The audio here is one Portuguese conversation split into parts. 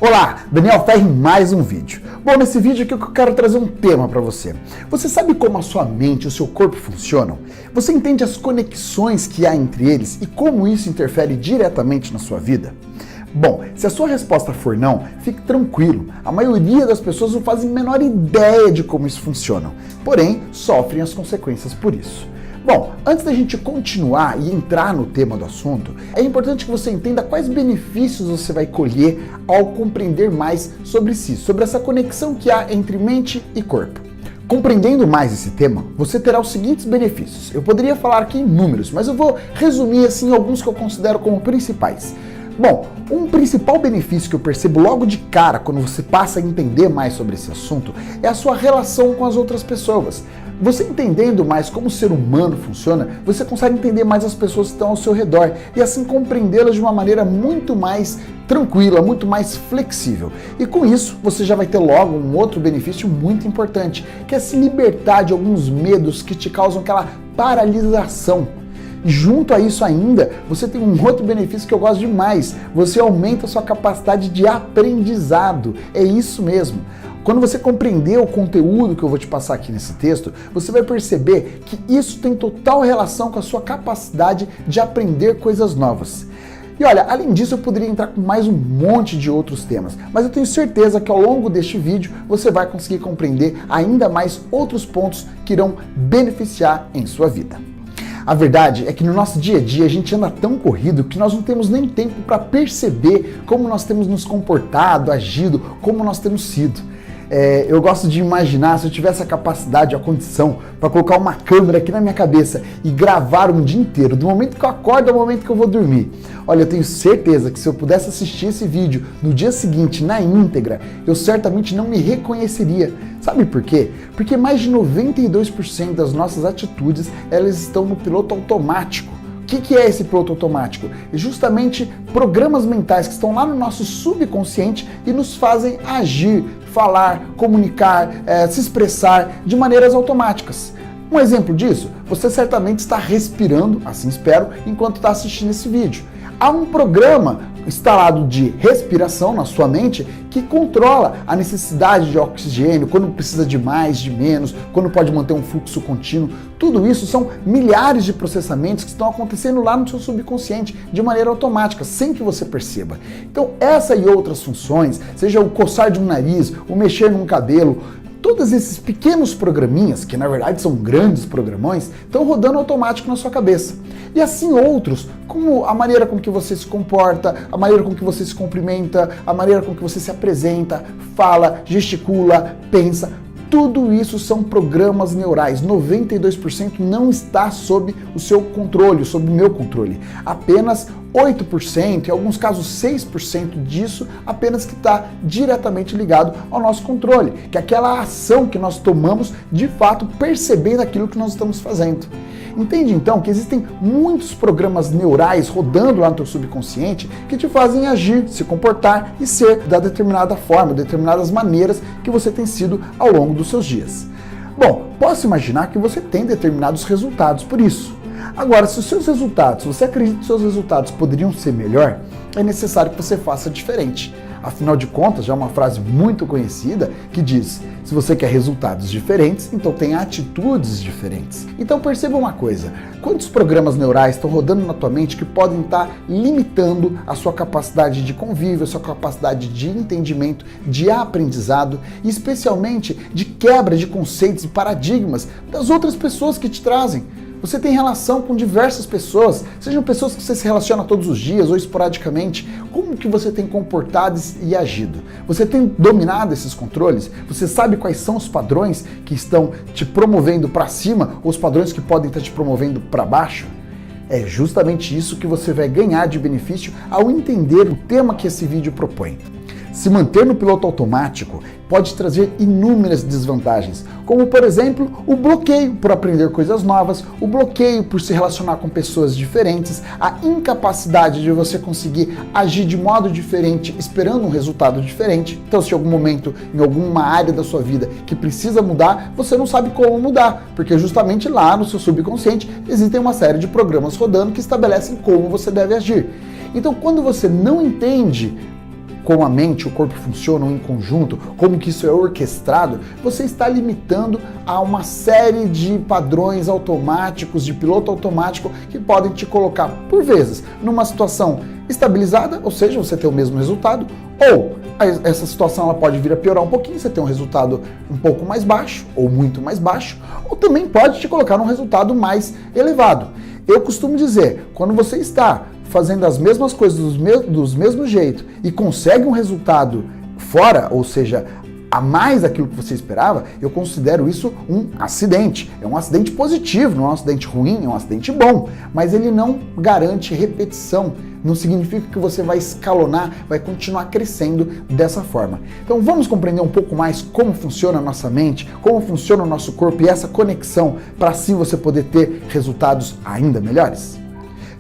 Olá, Daniel Ferri em mais um vídeo. Bom, nesse vídeo aqui eu quero trazer um tema para você. Você sabe como a sua mente e o seu corpo funcionam? Você entende as conexões que há entre eles e como isso interfere diretamente na sua vida? Bom, se a sua resposta for não, fique tranquilo. A maioria das pessoas não fazem a menor ideia de como isso funciona, porém sofrem as consequências por isso. Bom, antes da gente continuar e entrar no tema do assunto, é importante que você entenda quais benefícios você vai colher ao compreender mais sobre si, sobre essa conexão que há entre mente e corpo. Compreendendo mais esse tema, você terá os seguintes benefícios. Eu poderia falar aqui em números, mas eu vou resumir assim alguns que eu considero como principais. Bom, um principal benefício que eu percebo logo de cara quando você passa a entender mais sobre esse assunto é a sua relação com as outras pessoas. Você entendendo mais como o ser humano funciona, você consegue entender mais as pessoas que estão ao seu redor e assim compreendê-las de uma maneira muito mais tranquila, muito mais flexível. E com isso, você já vai ter logo um outro benefício muito importante, que é se libertar de alguns medos que te causam aquela paralisação. Junto a isso ainda, você tem um outro benefício que eu gosto demais. Você aumenta a sua capacidade de aprendizado. É isso mesmo. Quando você compreender o conteúdo que eu vou te passar aqui nesse texto, você vai perceber que isso tem total relação com a sua capacidade de aprender coisas novas. E olha, além disso eu poderia entrar com mais um monte de outros temas, mas eu tenho certeza que ao longo deste vídeo você vai conseguir compreender ainda mais outros pontos que irão beneficiar em sua vida. A verdade é que no nosso dia a dia a gente anda tão corrido que nós não temos nem tempo para perceber como nós temos nos comportado, agido, como nós temos sido. Eu gosto de imaginar se eu tivesse a capacidade, a condição para colocar uma câmera aqui na minha cabeça e gravar um dia inteiro, do momento que eu acordo ao momento que eu vou dormir. Olha, eu tenho certeza que se eu pudesse assistir esse vídeo no dia seguinte, na íntegra, eu certamente não me reconheceria. Sabe por quê? Porque mais de 92% das nossas atitudes, elas estão no piloto automático. O que é esse piloto automático? É justamente programas mentais que estão lá no nosso subconsciente e nos fazem agir, falar, comunicar, se expressar de maneiras automáticas. Um exemplo disso, você certamente está respirando, assim espero, enquanto está assistindo esse vídeo. Há um programa instalado de respiração na sua mente que controla a necessidade de oxigênio, quando precisa de mais, de menos, quando pode manter um fluxo contínuo. Tudo isso são milhares de processamentos que estão acontecendo lá no seu subconsciente de maneira automática, sem que você perceba. Então essa e outras funções, seja o coçar de um nariz, o mexer num cabelo, todos esses pequenos programinhas, que na verdade são grandes programões, estão rodando automático na sua cabeça. E assim outros, como a maneira com que você se comporta, a maneira com que você se cumprimenta, a maneira com que você se apresenta, fala, gesticula, pensa, tudo isso são programas neurais. 92% não está sob o seu controle, sob o meu controle. Apenas 8%, em alguns casos 6% disso, apenas que está diretamente ligado ao nosso controle, que é aquela ação que nós tomamos de fato percebendo aquilo que nós estamos fazendo. Entende então que existem muitos programas neurais rodando lá no teu subconsciente que te fazem agir, se comportar e ser da determinada forma, determinadas maneiras que você tem sido ao longo dos seus dias. Bom, posso imaginar que você tem determinados resultados por isso. Agora, se os seus resultados, você acredita que os seus resultados poderiam ser melhor, é necessário que você faça diferente. Afinal de contas, já é uma frase muito conhecida que diz: se você quer resultados diferentes, então tenha atitudes diferentes. Então perceba uma coisa, quantos programas neurais estão rodando na tua mente que podem estar limitando a sua capacidade de convívio, a sua capacidade de entendimento, de aprendizado e especialmente de quebra de conceitos e paradigmas das outras pessoas que te trazem. Você tem relação com diversas pessoas, sejam pessoas que você se relaciona todos os dias ou esporadicamente. Como que você tem comportado e agido? Você tem dominado esses controles? Você sabe quais são os padrões que estão te promovendo para cima ou os padrões que podem estar te promovendo para baixo? É justamente isso que você vai ganhar de benefício ao entender o tema que esse vídeo propõe. Se manter no piloto automático pode trazer inúmeras desvantagens, como por exemplo o bloqueio por aprender coisas novas, o bloqueio por se relacionar com pessoas diferentes, a incapacidade de você conseguir agir de modo diferente esperando um resultado diferente. Então, se em algum momento, em alguma área da sua vida que precisa mudar, você não sabe como mudar, porque justamente lá no seu subconsciente existem uma série de programas rodando que estabelecem como você deve agir. Então, quando você não entende como a mente e o corpo funcionam em conjunto, como que isso é orquestrado, você está limitando a uma série de padrões automáticos, de piloto automático, que podem te colocar, por vezes, numa situação estabilizada, ou seja, você tem o mesmo resultado, ou essa situação ela pode vir a piorar um pouquinho, você tem um resultado um pouco mais baixo, ou muito mais baixo, ou também pode te colocar num resultado mais elevado. Eu costumo dizer, quando você está fazendo as mesmas coisas do mesmo jeito e consegue um resultado fora, ou seja, a mais daquilo que você esperava, eu considero isso um acidente. É um acidente positivo, não é um acidente ruim, é um acidente bom, mas ele não garante repetição. Não significa que você vai escalonar, vai continuar crescendo dessa forma. Então vamos compreender um pouco mais como funciona a nossa mente, como funciona o nosso corpo e essa conexão para assim você poder ter resultados ainda melhores?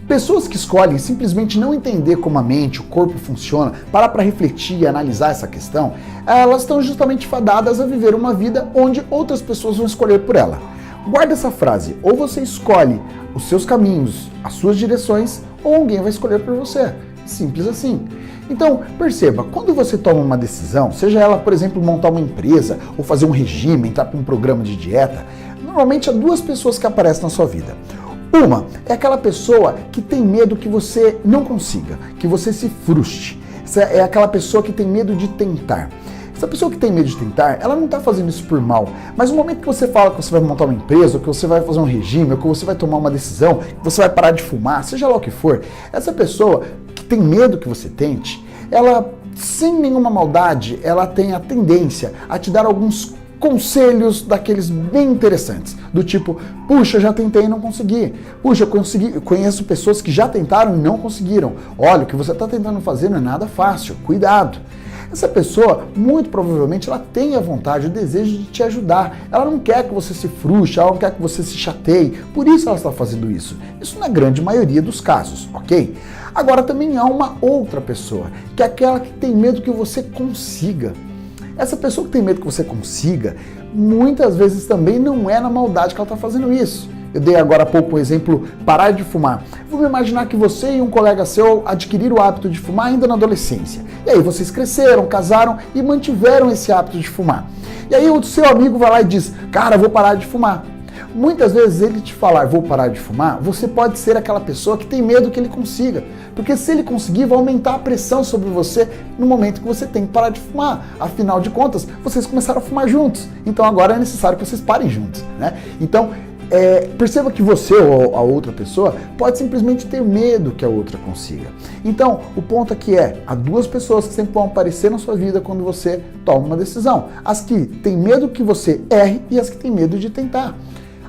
Pessoas que escolhem simplesmente não entender como a mente, o corpo funciona, parar para refletir e analisar essa questão, elas estão justamente fadadas a viver uma vida onde outras pessoas vão escolher por ela. Guarda essa frase, ou você escolhe os seus caminhos, as suas direções, ou alguém vai escolher por você. Simples assim. Então, perceba, quando você toma uma decisão, seja ela, por exemplo, montar uma empresa, ou fazer um regime, entrar para um programa de dieta, normalmente há duas pessoas que aparecem na sua vida. Uma é aquela pessoa que tem medo que você não consiga, que você se frustre. Essa é aquela pessoa que tem medo de tentar. Essa pessoa que tem medo de tentar, ela não está fazendo isso por mal. Mas no momento que você fala que você vai montar uma empresa, ou que você vai fazer um regime, ou que você vai tomar uma decisão, que você vai parar de fumar, seja lá o que for, essa pessoa que tem medo que você tente, ela, sem nenhuma maldade, ela tem a tendência a te dar alguns conselhos daqueles bem interessantes, do tipo, puxa, já tentei e não consegui, puxa, eu conheço pessoas que já tentaram e não conseguiram, olha, o que você está tentando fazer não é nada fácil, cuidado. Essa pessoa, muito provavelmente, ela tem a vontade, o desejo de te ajudar. Ela não quer que você se frustre, ela não quer que você se chateie. Por isso ela está fazendo isso. Isso na grande maioria dos casos, ok? Agora também há uma outra pessoa, que é aquela que tem medo que você consiga. Essa pessoa que tem medo que você consiga, muitas vezes também não é na maldade que ela está fazendo isso. Eu dei agora há pouco o exemplo, parar de fumar. Vamos imaginar que você e um colega seu adquiriram o hábito de fumar ainda na adolescência. E aí vocês cresceram, casaram e mantiveram esse hábito de fumar. E aí o seu amigo vai lá e diz, cara, vou parar de fumar. Muitas vezes ele te falar, vou parar de fumar, você pode ser aquela pessoa que tem medo que ele consiga. Porque se ele conseguir, vai aumentar a pressão sobre você no momento que você tem que parar de fumar. Afinal de contas, vocês começaram a fumar juntos. Então agora é necessário que vocês parem juntos, né? Então, perceba que você ou a outra pessoa pode simplesmente ter medo que a outra consiga. Então, o ponto aqui há duas pessoas que sempre vão aparecer na sua vida quando você toma uma decisão. As que têm medo que você erre e as que têm medo de tentar.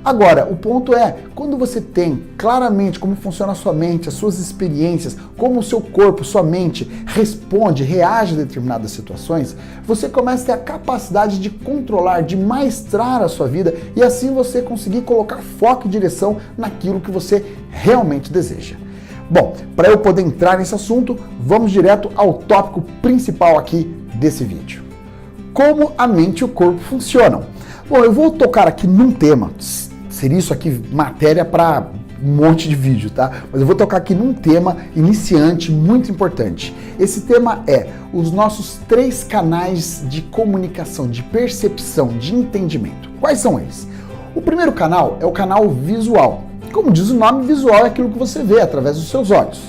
Agora, o ponto quando você tem claramente como funciona a sua mente, as suas experiências, como o seu corpo, sua mente responde, reage a determinadas situações, você começa a ter a capacidade de controlar, de maestrar a sua vida e assim você conseguir colocar foco e direção naquilo que você realmente deseja. Bom, para eu poder entrar nesse assunto, vamos direto ao tópico principal aqui desse vídeo. Como a mente e o corpo funcionam. Bom, eu vou tocar aqui num tema. Seria isso aqui matéria para um monte de vídeo, tá? Mas eu vou tocar aqui num tema iniciante muito importante. Esse tema é os nossos 3 canais de comunicação, de percepção, de entendimento. Quais são eles? O primeiro canal é o canal visual. Como diz o nome, visual é aquilo que você vê através dos seus olhos.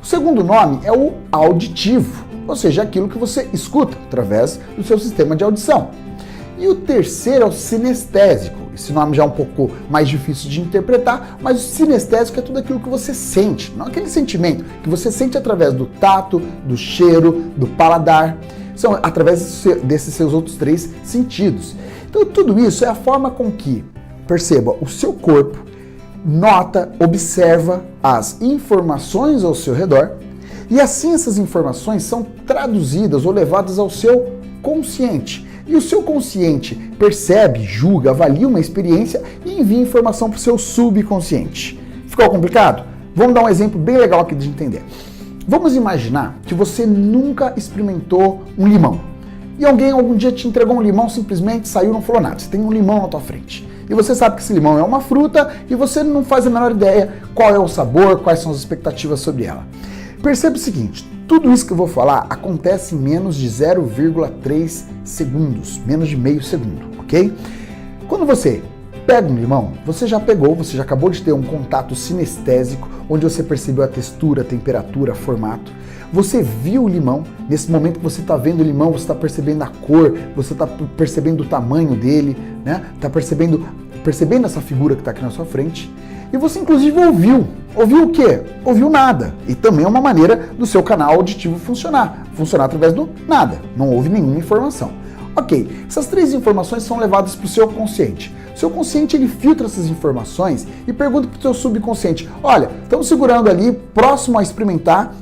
O segundo nome é o auditivo, ou seja, aquilo que você escuta através do seu sistema de audição. E o terceiro é o sinestésico. Esse nome já é um pouco mais difícil de interpretar, mas o sinestésico é tudo aquilo que você sente, não aquele sentimento que você sente através do tato, do cheiro, do paladar, são através desses seus outros 3 sentidos. Então tudo isso é a forma com que, perceba, o seu corpo nota, observa as informações ao seu redor e assim essas informações são traduzidas ou levadas ao seu consciente. E o seu consciente percebe, julga, avalia uma experiência e envia informação para o seu subconsciente. Ficou complicado? Vamos dar um exemplo bem legal aqui de entender. Vamos imaginar que você nunca experimentou um limão. E alguém algum dia te entregou um limão, simplesmente saiu e não falou nada. Você tem um limão na tua frente. E você sabe que esse limão é uma fruta e você não faz a menor ideia qual é o sabor, quais são as expectativas sobre ela. Perceba o seguinte, Tudo isso que eu vou falar acontece em menos de 0,3 segundos, menos de meio segundo, ok? Quando você pega um limão, você já acabou de ter um contato sinestésico, onde você percebeu a textura, a temperatura, formato. Você viu o limão, nesse momento que você está vendo o limão, você está percebendo a cor, você está percebendo o tamanho dele, né? Está percebendo essa figura que está aqui na sua frente. E você inclusive ouviu. Ouviu o quê? Ouviu nada. E também é uma maneira do seu canal auditivo funcionar através do nada. Não houve nenhuma informação. Ok, essas 3 informações são levadas para o seu consciente. O seu consciente ele filtra essas informações e pergunta para o seu subconsciente: olha, estamos segurando ali, próximo a experimentar,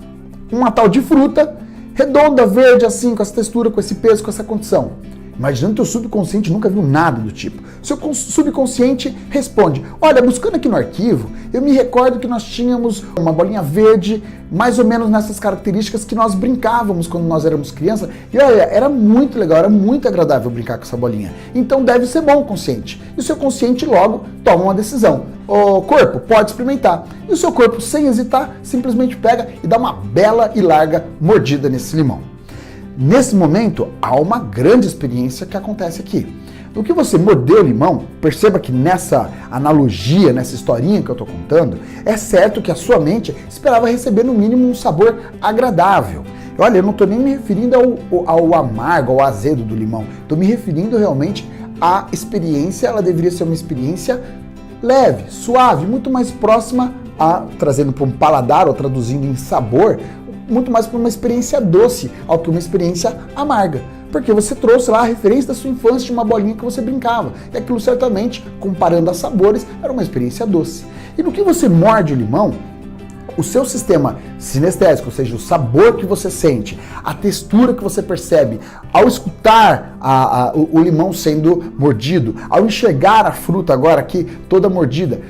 uma tal de fruta, redonda, verde, assim, com essa textura, com esse peso, com essa condição. Imaginando que o subconsciente nunca viu nada do tipo. Seu subconsciente responde: olha, buscando aqui no arquivo, eu me recordo que nós tínhamos uma bolinha verde, mais ou menos nessas características que nós brincávamos quando nós éramos crianças. E olha, era muito legal, era muito agradável brincar com essa bolinha. Então deve ser bom o consciente. E o seu consciente logo toma uma decisão. O corpo pode experimentar. E o seu corpo, sem hesitar, simplesmente pega e dá uma bela e larga mordida nesse limão. Nesse momento, há uma grande experiência que acontece aqui. No que você mordeu o limão, perceba que nessa analogia, nessa historinha que eu estou contando, é certo que a sua mente esperava receber no mínimo um sabor agradável. Olha, eu não estou nem me referindo ao amargo, ao azedo do limão. Estou me referindo realmente à experiência, ela deveria ser uma experiência leve, suave, muito mais próxima trazendo para um paladar ou traduzindo em sabor, muito mais para uma experiência doce ao que uma experiência amarga. Porque você trouxe lá a referência da sua infância de uma bolinha que você brincava. E aquilo certamente, comparando a sabores, era uma experiência doce. E no que você morde o limão, o seu sistema sinestésico, ou seja, o sabor que você sente, a textura que você percebe ao escutar o limão sendo mordido, ao enxergar a fruta agora aqui toda mordida,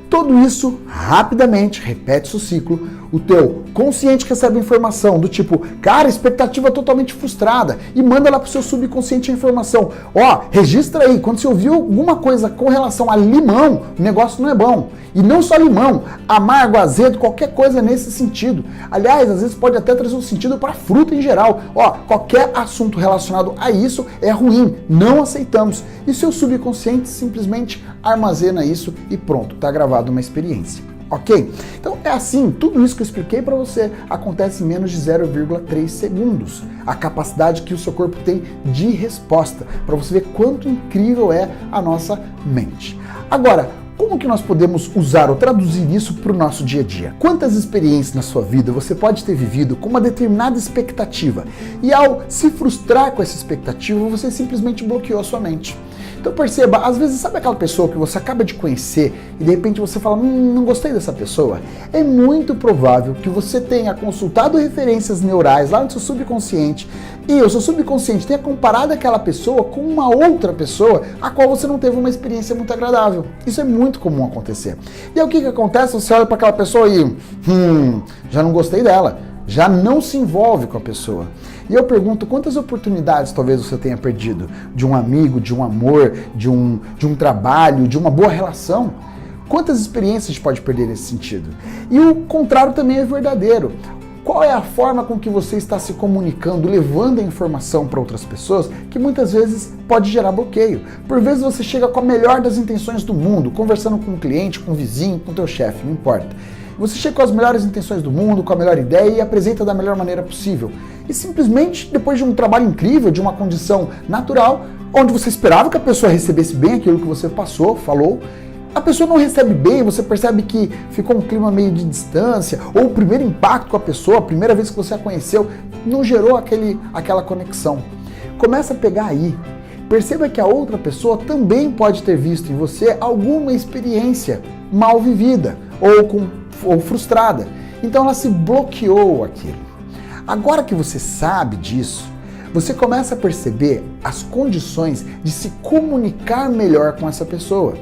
tudo isso rapidamente, repete-se o ciclo, o teu consciente recebe informação do tipo, cara, expectativa totalmente frustrada, e manda lá pro seu subconsciente a informação. Ó, registra aí, quando você ouviu alguma coisa com relação a limão, o negócio não é bom. E não só limão, amargo, azedo, qualquer coisa nesse sentido. Aliás, às vezes pode até trazer um sentido para fruta em geral. Ó, qualquer assunto relacionado a isso é ruim, não aceitamos. E seu subconsciente simplesmente armazena isso e pronto, tá gravado uma experiência. Ok? Então é assim, tudo isso que eu expliquei para você acontece em menos de 0,3 segundos. A capacidade que o seu corpo tem de resposta, para você ver quanto incrível é a nossa mente. Agora, como que nós podemos usar ou traduzir isso para o nosso dia a dia? Quantas experiências na sua vida você pode ter vivido com uma determinada expectativa e ao se frustrar com essa expectativa, você simplesmente bloqueou a sua mente? Então perceba, às vezes sabe aquela pessoa que você acaba de conhecer e de repente você fala, não gostei dessa pessoa? É muito provável que você tenha consultado referências neurais lá no seu subconsciente e o seu subconsciente tenha comparado aquela pessoa com uma outra pessoa a qual você não teve uma experiência muito agradável. Isso é muito comum acontecer. E aí o que acontece? Você olha para aquela pessoa e já não gostei dela, já não se envolve com a pessoa. E eu pergunto, quantas oportunidades talvez você tenha perdido? De um amigo, de um amor, de um trabalho, de uma boa relação? Quantas experiências a gente pode perder nesse sentido? E o contrário também é verdadeiro. Qual é a forma com que você está se comunicando, levando a informação para outras pessoas, que muitas vezes pode gerar bloqueio? Por vezes você chega com a melhor das intenções do mundo, conversando com um cliente, com um vizinho, com o teu chefe, não importa. Você chega com as melhores intenções do mundo, com a melhor ideia e apresenta da melhor maneira possível. E simplesmente, depois de um trabalho incrível, de uma condição natural, onde você esperava que a pessoa recebesse bem aquilo que você passou, falou, a pessoa não recebe bem, você percebe que ficou um clima meio de distância, ou o primeiro impacto com a pessoa, a primeira vez que você a conheceu, não gerou aquela conexão. Começa a pegar aí. Perceba que a outra pessoa também pode ter visto em você alguma experiência mal vivida ou frustrada. Então ela se bloqueou aquilo. Agora que você sabe disso, você começa a perceber as condições de se comunicar melhor com essa pessoa.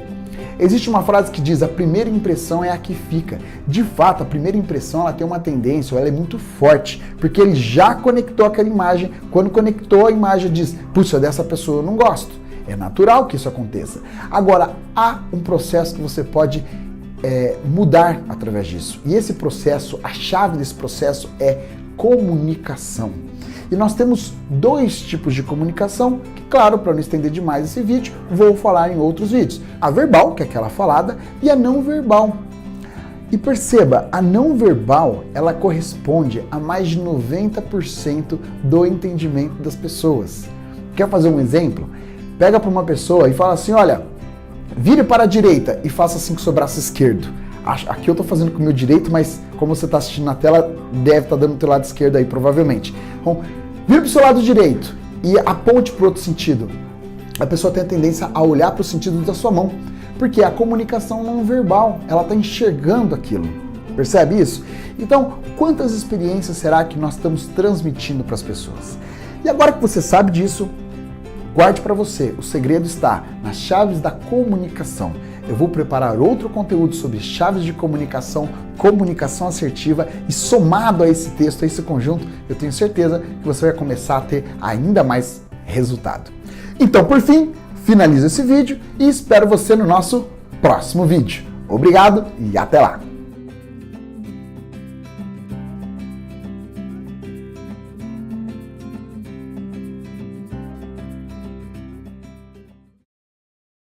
Existe uma frase que diz, a primeira impressão é a que fica. De fato, a primeira impressão ela tem uma tendência, ela é muito forte, porque ele já conectou aquela imagem, quando conectou a imagem diz, puxa, dessa pessoa eu não gosto. É natural que isso aconteça. Agora, há um processo que você pode mudar através disso. E esse processo, a chave desse processo é comunicação. E nós temos dois tipos de comunicação, que, claro, para não estender demais esse vídeo, vou falar em outros vídeos. A verbal, que é aquela falada, e a não verbal. E perceba, a não verbal, ela corresponde a mais de 90% do entendimento das pessoas. Quer fazer um exemplo? Pega para uma pessoa e fala assim, olha, vire para a direita e faça assim com o seu braço esquerdo. Aqui eu estou fazendo com o meu direito, mas como você está assistindo na tela, deve estar dando o teu lado esquerdo aí, provavelmente. Então, vire para o seu lado direito e aponte para o outro sentido. A pessoa tem a tendência a olhar para o sentido da sua mão, porque a comunicação não verbal, ela está enxergando aquilo. Percebe isso? Então, quantas experiências será que nós estamos transmitindo para as pessoas? E agora que você sabe disso, guarde para você. O segredo está nas chaves da comunicação. Eu vou preparar outro conteúdo sobre chaves de comunicação, comunicação assertiva e somado a esse texto, a esse conjunto, eu tenho certeza que você vai começar a ter ainda mais resultado. Então, por fim, finalizo esse vídeo e espero você no nosso próximo vídeo. Obrigado e até lá!